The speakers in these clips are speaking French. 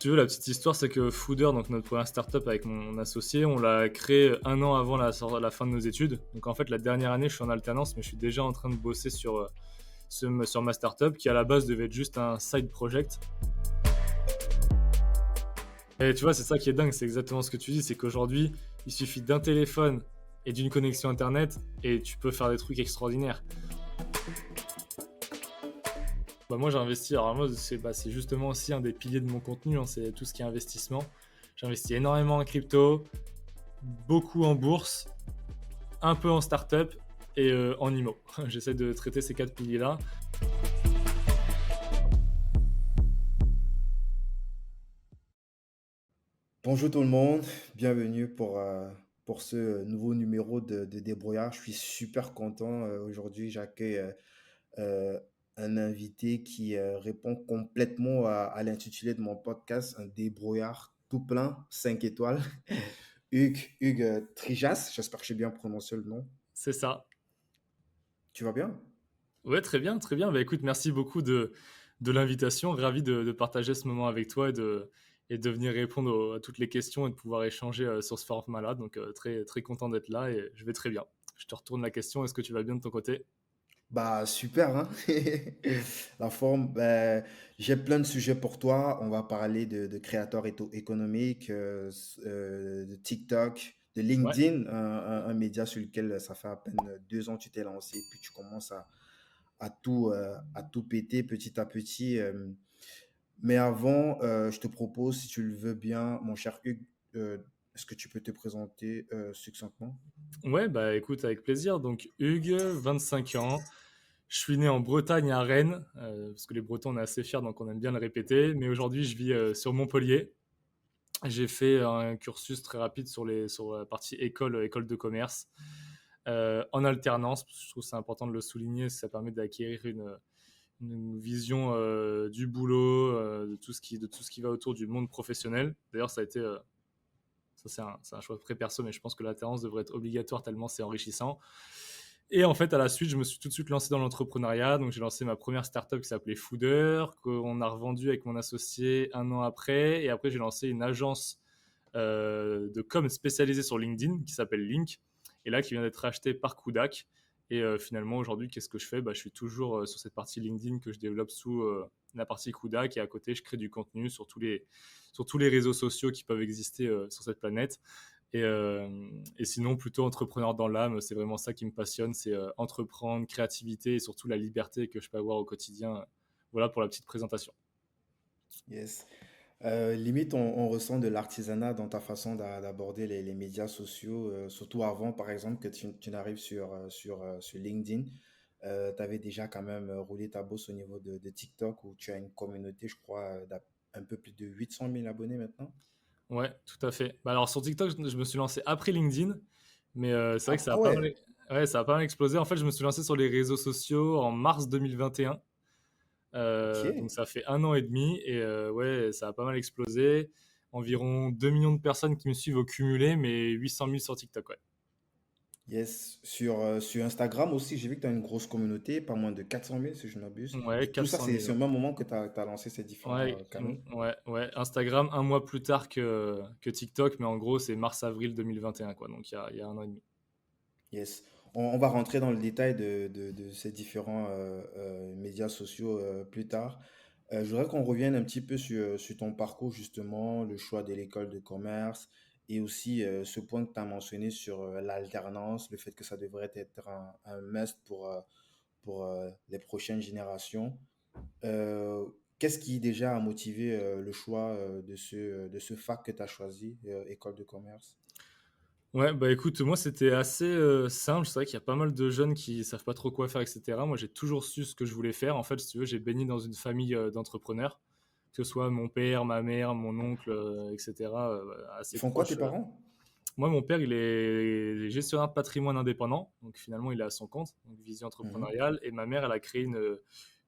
Tu veux, la petite histoire, c'est que Fooder, donc notre première startup avec mon associé, on l'a créé un an avant la fin de nos études. Donc en fait, la dernière année, je suis en alternance, mais je suis déjà en train de bosser sur ma startup qui à la base devait être juste un side project. Et tu vois, c'est ça qui est dingue, c'est exactement ce que tu dis, c'est qu'aujourd'hui, il suffit d'un téléphone et d'une connexion internet et tu peux faire des trucs extraordinaires. Bah moi j'ai investi, alors moi c'est justement aussi un des piliers de mon contenu, hein, c'est tout ce qui est investissement. J'ai investi énormément en crypto, beaucoup en bourse, un peu en startup et en IMO. J'essaie de traiter ces quatre piliers-là. Bonjour tout le monde, bienvenue pour ce nouveau numéro de Débrouillard. Je suis super content. Aujourd'hui, j'accueille euh, un invité qui répond complètement à l'intitulé de mon podcast, un débrouillard tout plein, 5 étoiles. Hugues Trijas, j'espère que j'ai bien prononcé le nom. C'est ça. Tu vas bien? Ouais, très bien, très bien. Bah écoute, merci beaucoup de l'invitation. Ravi de partager ce moment avec toi et de venir répondre à toutes les questions et de pouvoir échanger sur ce format-là. Donc très, très content d'être là et je vais très bien. Je te retourne la question, est-ce que tu vas bien de ton côté? Bah super, hein? La forme, j'ai plein de sujets pour toi. On va parler de créateurs économiques, de TikTok, de Ouais. LinkedIn, un média sur lequel ça fait à peine 2 ans que tu t'es lancé, puis tu commences à tout péter petit à petit. Mais avant, je te propose, si tu le veux bien, mon cher Hugues, est-ce que tu peux te présenter succinctement? Ouais, bah écoute, avec plaisir. Donc Hugues, 25 ans. Je suis né en Bretagne à Rennes, parce que les Bretons on est assez fiers, donc on aime bien le répéter. Mais aujourd'hui, je vis sur Montpellier. J'ai fait un cursus très rapide sur la partie école de commerce, en alternance. Parce que je trouve que c'est important de le souligner, parce que ça permet d'acquérir une vision du boulot, de tout ce qui va autour du monde professionnel. D'ailleurs, ça c'est un choix très perso, mais je pense que l'alternance devrait être obligatoire tellement c'est enrichissant. Et en fait, à la suite, je me suis tout de suite lancé dans l'entrepreneuriat. Donc, j'ai lancé ma première startup qui s'appelait Fooder, qu'on a revendu avec mon associé un an après. Et après, j'ai lancé une agence de com spécialisée sur LinkedIn qui s'appelle Link. Et là, qui vient d'être rachetée par Kudak. Et finalement, aujourd'hui, qu'est-ce que je fais? Je suis toujours sur cette partie LinkedIn que je développe sous la partie Kudak. Et à côté, je crée du contenu sur tous les réseaux sociaux qui peuvent exister sur cette planète. Et sinon, plutôt entrepreneur dans l'âme, c'est vraiment ça qui me passionne, c'est entreprendre, créativité et surtout la liberté que je peux avoir au quotidien. Voilà pour la petite présentation. Yes. Limite, on ressent de l'artisanat dans ta façon d'aborder les médias sociaux, surtout avant, par exemple, que tu n'arrives sur LinkedIn. Tu avais déjà quand même roulé ta bosse au niveau de TikTok où tu as une communauté, je crois, un peu plus de 800 000 abonnés maintenant. Ouais, tout à fait. Alors sur TikTok, je me suis lancé après LinkedIn, mais c'est vrai que Ah, ah ouais, ça a pas mal explosé. En fait, je me suis lancé sur les réseaux sociaux en mars 2021. ok. Donc ça fait un an et demi et ouais, ça a pas mal explosé. Environ 2 millions de personnes qui me suivent au cumulé, mais 800 000 sur TikTok, ouais. Yes. Sur Instagram aussi, j'ai vu que tu as une grosse communauté, pas moins de 400 000 si je ne m'abuse. Ouais, Tout ça, 400 c'est 000, c'est ouais. au même moment que tu as lancé ces différents Ouais, canaux. ouais, ouais. Instagram, un mois plus tard que TikTok, mais en gros, c'est mars-avril 2021, quoi. Donc, il y a un an et demi. Yes. On va rentrer dans le détail de ces différents médias sociaux plus tard. Je voudrais qu'on revienne un petit peu sur ton parcours, justement, le choix de l'école de commerce et aussi ce point que tu as mentionné sur l'alternance, le fait que ça devrait être un must pour les prochaines générations. Qu'est-ce qui déjà a motivé le choix de ce fac que tu as choisi, école de commerce? Ouais, bah écoute, moi, c'était assez simple. C'est vrai qu'il y a pas mal de jeunes qui savent pas trop quoi faire, etc. Moi, j'ai toujours su ce que je voulais faire. En fait, si tu veux, j'ai baigné dans une famille d'entrepreneurs, que ce soit mon père, ma mère, mon oncle, etc., Ils assez font quoi tes proches. parents? Moi, mon père, il est gestionnaire de patrimoine indépendant, donc finalement, il est à son compte, donc vision Mhm. entrepreneuriale. Et ma mère, elle a créé une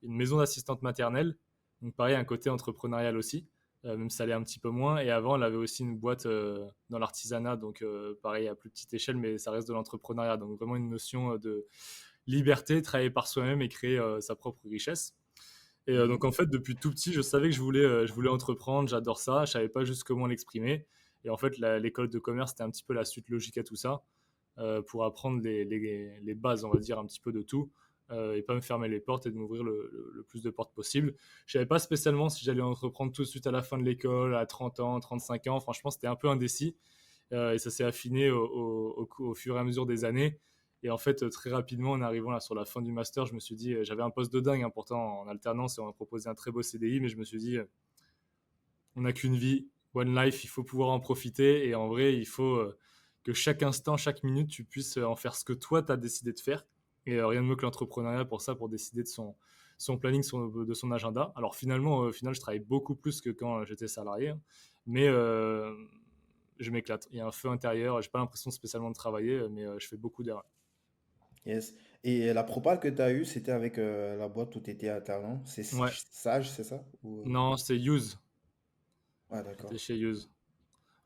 maison d'assistante maternelle, donc pareil, un côté entrepreneurial aussi, même si ça allait un petit peu moins. Et avant, elle avait aussi une boîte dans l'artisanat, donc pareil, à plus petite échelle, mais ça reste de l'entrepreneuriat, donc vraiment une notion de liberté, travailler par soi-même et créer sa propre richesse. Et Mhm. donc en fait, depuis tout petit, je savais que je voulais entreprendre, j'adore ça, je savais pas juste comment l'exprimer. Et en fait, l'école de commerce, c'était un petit peu la suite logique à tout ça, pour apprendre les bases, on va dire, un petit peu de tout, et pas me fermer les portes et de m'ouvrir le plus de portes possible. Je savais pas spécialement si j'allais entreprendre tout de suite à la fin de l'école, à 30 ans, 35 ans. Franchement, c'était un peu indécis. Et ça s'est affiné au fur et à mesure des années. Et en fait, très rapidement, en arrivant là sur la fin du master, je me suis dit, j'avais un poste de dingue, hein, pourtant en alternance, et on m'a proposé un très beau CDI, mais je me suis dit, on n'a qu'une vie, one life, il faut pouvoir en profiter. Et en vrai, il faut que chaque instant, chaque minute, tu puisses en faire ce que toi, tu as décidé de faire. Et rien de mieux que l'entrepreneuriat pour ça, pour décider de son planning, de son agenda. Alors finalement, au final, je travaille beaucoup plus que quand j'étais salarié, hein. Mais je m'éclate. Il y a un feu intérieur. J'ai pas l'impression spécialement de travailler, mais je fais beaucoup d'heures. Yes. Et la propale que tu as eue, c'était avec la boîte où tu étais alternant. C'est Ouais. Sage, c'est ça? Non, c'est Use. Ah, J'étais d'accord. chez Use.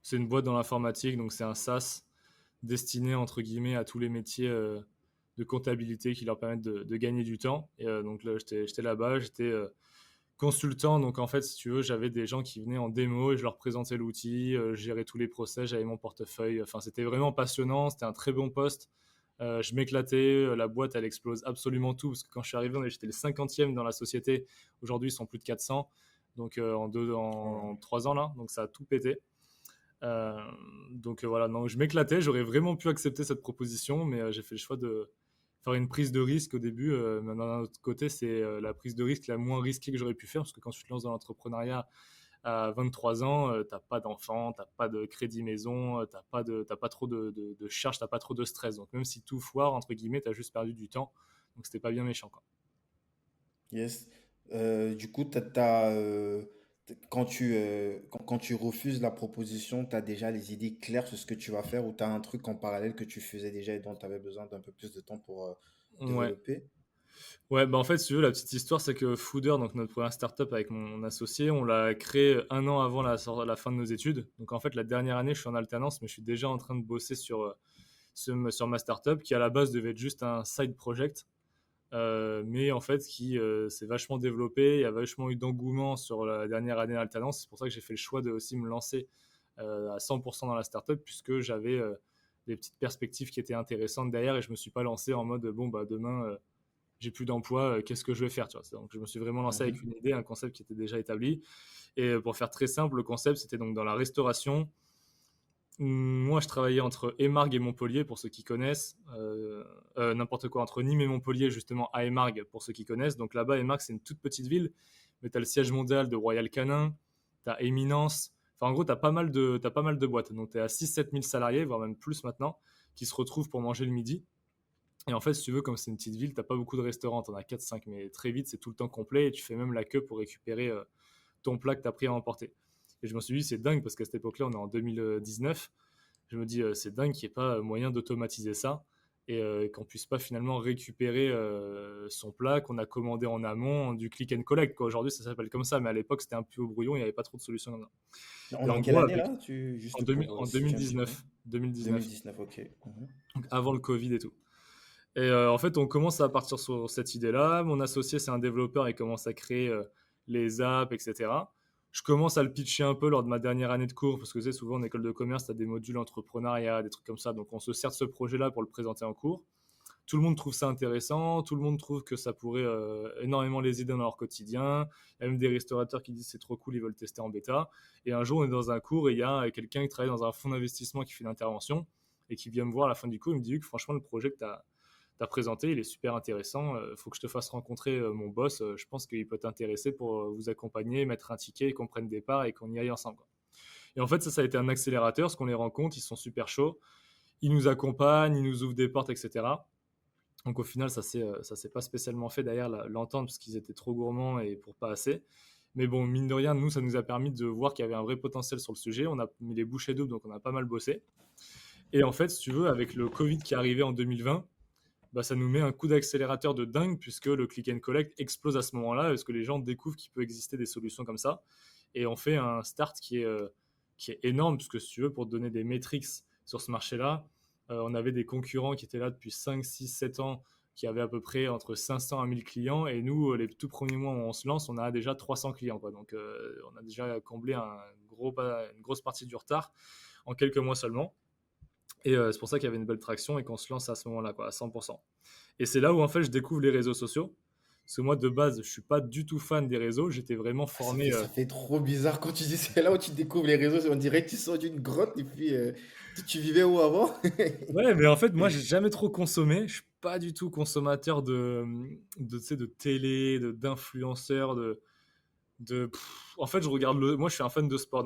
C'est une boîte dans l'informatique, donc c'est un SaaS destiné entre guillemets à tous les métiers de comptabilité qui leur permettent de gagner du temps. Et donc là, j'étais là-bas, j'étais consultant. Donc en fait, si tu veux, j'avais des gens qui venaient en démo et je leur présentais l'outil, je gérais tous les process, j'avais mon portefeuille. Enfin, c'était vraiment passionnant, c'était un très bon poste. Je m'éclatais, la boîte elle explose absolument tout parce que quand je suis arrivé, j'étais le 50e dans la société. Aujourd'hui, ils sont plus de 400. Donc Wow. en 3 ans là, donc ça a tout pété. Euh, donc voilà, non, je m'éclatais, j'aurais vraiment pu accepter cette proposition, mais j'ai fait le choix de faire une prise de risque au début. Mais d'un autre côté, c'est la prise de risque la moins risquée que j'aurais pu faire, parce que quand tu te lances dans l'entrepreneuriat à 23 ans, t'as pas d'enfant, t'as pas de crédit maison, t'as pas trop de charges, t'as pas trop de stress. Donc même si tout foire, entre guillemets, t'as juste perdu du temps. Donc c'était pas bien méchant, quoi. Yes. Du coup, quand tu refuses la proposition, tu as déjà les idées claires sur ce que tu vas faire ou tu as un truc en parallèle que tu faisais déjà et dont tu avais besoin d'un peu plus de temps pour Ouais, développer? ouais, bah en fait, si tu veux, la petite histoire, c'est que Fooder, donc notre première startup avec mon associé, on l'a créé un an avant la fin de nos études. Donc en fait, la dernière année, je suis en alternance, mais je suis déjà en train de bosser sur ma startup qui à la base devait être juste un side project, mais en fait qui s'est vachement développé. Il y a vachement eu d'engouement sur la dernière année d'alternance. C'est pour ça que j'ai fait le choix de aussi me lancer à 100% dans la startup puisque j'avais des petites perspectives qui étaient intéressantes derrière et je me suis pas lancé en mode bon bah demain j'ai plus d'emploi, qu'est-ce que je vais faire, tu vois. Donc je me suis vraiment lancé avec Mhm. une idée, un concept qui était déjà établi. Et pour faire très simple, le concept c'était donc dans la restauration. Moi, je travaillais entre Émargues et Montpellier, pour ceux qui connaissent. N'importe quoi, entre Nîmes et Montpellier, justement, à Émargues, pour ceux qui connaissent. Donc là-bas, Émargues, c'est une toute petite ville, mais tu as le siège mondial de Royal Canin, tu as Éminence. Enfin, en gros, tu as, t'as pas mal de boîtes. Donc, tu es à 6 7 000 salariés, voire même plus maintenant, qui se retrouvent pour manger le midi. Et en fait, si tu veux, comme c'est une petite ville, t'as pas beaucoup de restaurants, t'en as 4 5 mais très vite, c'est tout le temps complet et tu fais même la queue pour récupérer ton plat que t'as pris à emporter. Et je me suis dit, c'est dingue parce qu'à cette époque-là, on est en 2019. Je me dis, c'est dingue qu'il n'y ait pas moyen d'automatiser ça et qu'on puisse pas finalement récupérer son plat qu'on a commandé en amont du click and collect, quoi. Aujourd'hui, ça s'appelle comme ça, mais à l'époque, c'était un peu au brouillon, il n'y avait pas trop de solutions comme ça. On Et est en en quelle gros, année avec, là? Juste pour en situer un petit peu. 2019, 2019, 2019, ok. Mhm. donc avant le Covid et tout. Et en fait, on commence à partir sur cette idée-là. Mon associé, c'est un développeur, il commence à créer les apps, etc. Je commence à le pitcher un peu lors de ma dernière année de cours, parce que tu sais, souvent en école de commerce, tu as des modules entrepreneuriat, des trucs comme ça. Donc on se sert de ce projet-là pour le présenter en cours. Tout le monde trouve ça intéressant, tout le monde trouve que ça pourrait énormément les aider dans leur quotidien. Il y a même des restaurateurs qui disent c'est trop cool, ils veulent tester en bêta. Et un jour, on est dans un cours et il y a quelqu'un qui travaille dans un fonds d'investissement qui fait une intervention et qui vient me voir à la fin du cours. Il me dit que franchement, le projet que tu as présenté, il est super intéressant. Il faut que je te fasse rencontrer mon boss. Je pense qu'il peut t'intéresser pour vous accompagner, mettre un ticket et qu'on prenne des parts et qu'on y aille ensemble, quoi. Et en fait, ça a été un accélérateur. Ce qu'on les rencontre, ils sont super chauds. Ils nous accompagnent, ils nous ouvrent des portes, etc. Donc au final, ça s'est pas spécialement fait derrière l'entente parce qu'ils étaient trop gourmands et pour pas assez. Mais bon, mine de rien, nous, ça nous a permis de voir qu'il y avait un vrai potentiel sur le sujet. On a mis les bouchées doubles, donc on a pas mal bossé. Et en fait, si tu veux, avec le Covid qui est arrivé en 2020, bah, ça nous met un coup d'accélérateur de dingue puisque le click and collect explose à ce moment-là parce que les gens découvrent qu'il peut exister des solutions comme ça. Et on fait un start qui est énorme puisque si tu veux, pour te donner des métriques sur ce marché-là, on avait des concurrents qui étaient là depuis 5 6 7 ans qui avait à peu près entre 500 à 1000 clients. Et nous, les tout premiers mois où on se lance, on a déjà 300 clients, quoi. Donc, on a déjà comblé une grosse partie du retard en quelques mois seulement. Et c'est pour ça qu'il y avait une belle traction et qu'on se lance à ce moment-là, quoi, à 100%. Et c'est là où en fait je découvre les réseaux sociaux. Parce que moi de base, je suis pas du tout fan des réseaux. J'étais vraiment Ah, ça formé. fait, ça fait trop bizarre quand tu dis c'est là où tu découvres les réseaux. On dirait que tu sors d'une grotte et puis tu vivais où avant? Ouais, mais en fait, moi, j'ai jamais trop consommé. Je suis pas du tout consommateur tu sais, de télé, d'influenceurs, En fait, je regarde moi, je suis un fan de sport.